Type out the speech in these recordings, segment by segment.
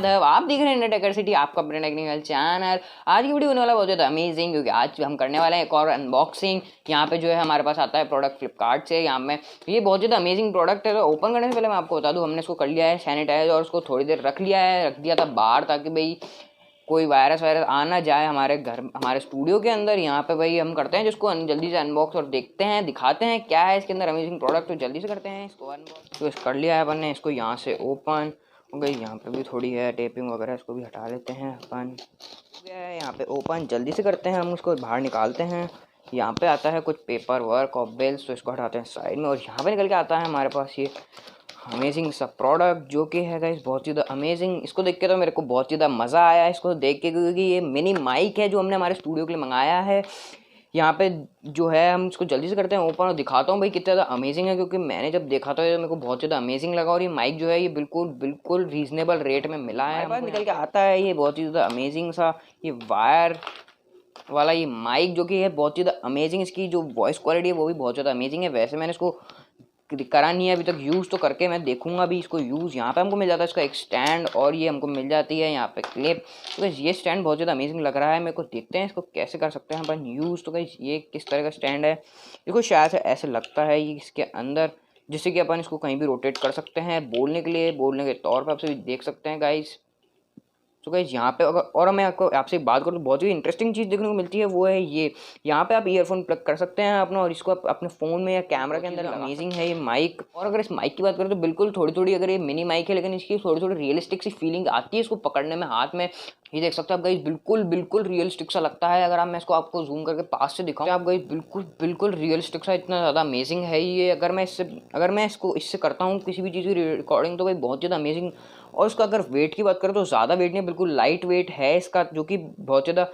माधव, आप देख रहे हैं टेक सिटी, आपका अपना टेक्निकल चैनल। आज की वीडियो होने वाला बहुत ज़्यादा अमेजिंग, क्योंकि आज हम करने वाले हैं एक और अनबॉक्सिंग। यहाँ पे जो है हमारे पास आता है प्रोडक्ट फ्लिपकार्ट से। यहाँ में ये बहुत ज़्यादा अमेजिंग प्रोडक्ट है। तो ओपन करने से पहले मैं आपको बता दूँ, हमने इसको कर लिया है सैनिटाइज और उसको थोड़ी देर रख दिया था बाहर, ताकि भाई कोई वायरस आ ना जाए हमारे घर, हमारे स्टूडियो के अंदर। यहाँ पे भाई हम करते हैं जिसको जल्दी से अनबॉक्स और देखते हैं, दिखाते हैं क्या है इसके अंदर अमेजिंग प्रोडक्ट। तो जल्दी से करते हैं इसको अनबॉक्स। तो कर लिया है अपन ने इसको यहाँ से ओपन हो गई। यहाँ पे भी थोड़ी है टेपिंग वगैरह, इसको भी हटा लेते हैं अपन। हो गया है यहाँ पे ओपन, जल्दी से करते हैं हम उसको बाहर निकालते हैं। यहाँ पे आता है कुछ पेपर वर्क और बिल्स, तो इसको हटाते हैं साइड में। और यहाँ पे निकल के आता है हमारे पास ये अमेजिंग सा प्रोडक्ट, जो कि है गाइस बहुत ज़्यादा अमेजिंग। इसको देख के तो मेरे को बहुत ज़्यादा मज़ा आया इसको देख के, क्योंकि ये मिनी माइक है जो हमने हमारे स्टूडियो के लिए मंगाया है। यहाँ पे जो है हम इसको जल्दी से करते हैं ओपन और दिखाता हूँ भाई कितना ज़्यादा अमेजिंग है, क्योंकि मैंने जब देखा था तो मेरे को बहुत ज़्यादा अमेजिंग लगा। और ये माइक जो है ये बिल्कुल रीजनेबल रेट में मिला है, हमारे पास निकल के आता है ये बहुत ही ज़्यादा अमेजिंग सा ये वायर वाला ये माइक, जो कि है बहुत ज़्यादा अमेजिंग। इसकी जो वॉइस क्वालिटी है वो भी बहुत ज़्यादा अमेजिंग है। वैसे मैंने इसको करा नहीं है अभी तक यूज़, तो करके मैं देखूंगा अभी इसको यूज़। यहाँ पे हमको मिल जाता है इसका एक स्टैंड, और ये हमको मिल जाती है यहाँ पे क्लिप। तो गाइस ये स्टैंड बहुत ज़्यादा अमेजिंग लग रहा है मेरे को। देखते हैं इसको कैसे कर सकते हैं अपन यूज़। तो गाइस ये किस तरह का स्टैंड है, इसको शायद से ऐसे लगता है ये इसके अंदर, जिससे कि अपन इसको कहीं भी रोटेट कर सकते हैं बोलने के लिए, बोलने के तौर पर आपसे भी देख सकते हैं गाइस। तो गाइस यहाँ पे अगर और मैं आपको आपसे बात करूँ तो बहुत ही इंटरेस्टिंग चीज़ देखने को मिलती है, वो है ये यहाँ पे आप ईयरफोन प्लग कर सकते हैं अपना, और इसको आप अपने फ़ोन में या कैमरा के अंदर अमेजिंग है ये माइक। और अगर इस माइक की बात करें तो बिल्कुल थोड़ी अगर ये मिनी माइक है, लेकिन इसकी थोड़ी रियलिस्टिक सी फीलिंग आती है इसको पकड़ने में हाथ में। ये देख सकते हैं आप गाइस, बिल्कुल रियलिस्टिक सा लगता है। अगर मैं इसको आपको जूम करके पास से दिखाऊं, आप गाइस बिल्कुल रियलिस्टिक सा, इतना ज़्यादा अमेजिंग है ये। अगर मैं इसको इससे करता हूँ किसी भी चीज़ की रिकॉर्डिंग, तो भाई बहुत ज़्यादा अमेजिंग। और इसका अगर वेट की बात करें तो ज़्यादा वेट नहीं, बिल्कुल लाइट वेट है इसका, जो कि बहुत ज़्यादा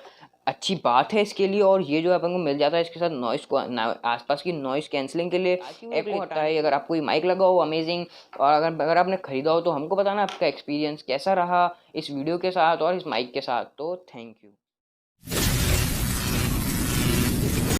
अच्छी बात है इसके लिए। और ये जो अपन को मिल जाता है इसके साथ नॉइस को आसपास की नॉइस कैंसिलिंग के लिए एको हटा है। अगर आपको ये माइक लगा हो अमेजिंग, और अगर आपने खरीदा हो तो हमको बताना आपका एक्सपीरियंस कैसा रहा इस वीडियो के साथ और इस माइक के साथ। तो थैंक यू।